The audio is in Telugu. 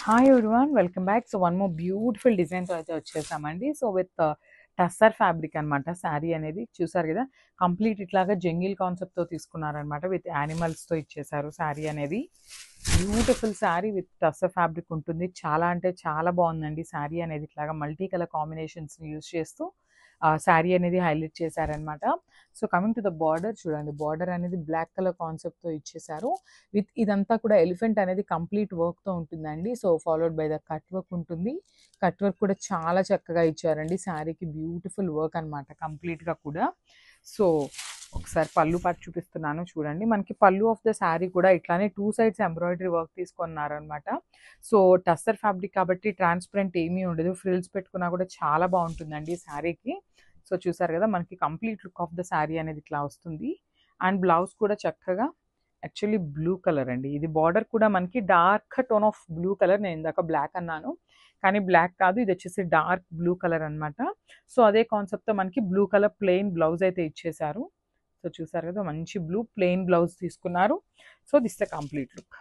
Hi everyone, welcome back. So one more beautiful డిజైన్తో అయితే వచ్చేసామండి. సో విత్ టస్సర్ ఫ్యాబ్రిక్ అనమాట. శారీ అనేది చూసారు కదా, కంప్లీట్ ఇట్లాగా జంగిల్ కాన్సెప్ట్తో తీసుకున్నారనమాట. విత్ యానిమల్స్తో ఇచ్చేసారు శారీ అనేది. Beautiful sari with tussar fabric ఉంటుంది. చాలా అంటే చాలా బాగుందండి శారీ అనేది. ఇట్లాగా మల్టీ కలర్ కాంబినేషన్స్ని యూజ్ చేస్తూ శారీ అనేది హైలైట్ చేశారనమాట. So coming to the border చూడండి, బార్డర్ అనేది బ్లాక్ కలర్ కాన్సెప్ట్తో ఇచ్చేసారు. విత్ ఇదంతా కూడా ఎలిఫెంట్ అనేది కంప్లీట్ వర్క్తో ఉంటుందండి. So followed by the cut work ఉంటుంది. కట్ వర్క్ కూడా చాలా చక్కగా ఇచ్చారండి. శారీకి బ్యూటిఫుల్ వర్క్ అనమాట కంప్లీట్గా కూడా. సో ఒకసారి పళ్ళు పాటు చూపిస్తున్నాను చూడండి. మనకి పళ్ళు ఆఫ్ ద శారీ కూడా ఇట్లానే 2 సైడ్స్ ఎంబ్రాయిడరీ వర్క్ తీసుకున్నారనమాట. సో టస్సర్ ఫ్యాబ్రిక్ కాబట్టి ట్రాన్స్పరెంట్ ఏమీ ఉండదు. ఫ్రిల్స్ పెట్టుకున్నా కూడా చాలా బాగుంటుందండి శారీకి. సో చూసారు కదా, మనకి complete look of the sari అనేది ఇట్లా వస్తుంది. అండ్ బ్లౌజ్ కూడా చక్కగా యాక్చువల్లీ బ్లూ కలర్ అండి. ఇది బార్డర్ కూడా మనకి dark tone of blue colour. నేను ఇందాక బ్లాక్ అన్నాను, కానీ బ్లాక్ కాదు, ఇది వచ్చేసి డార్క్ బ్లూ కలర్ అనమాట. సో అదే కాన్సెప్ట్తో మనకి బ్లూ కలర్ ప్లెయిన్ బ్లౌజ్ అయితే ఇచ్చేసారు. సో చూసారు కదా, మంచి బ్లూ ప్లెయిన్ బ్లౌజ్ తీసుకున్నారు. So this the complete look.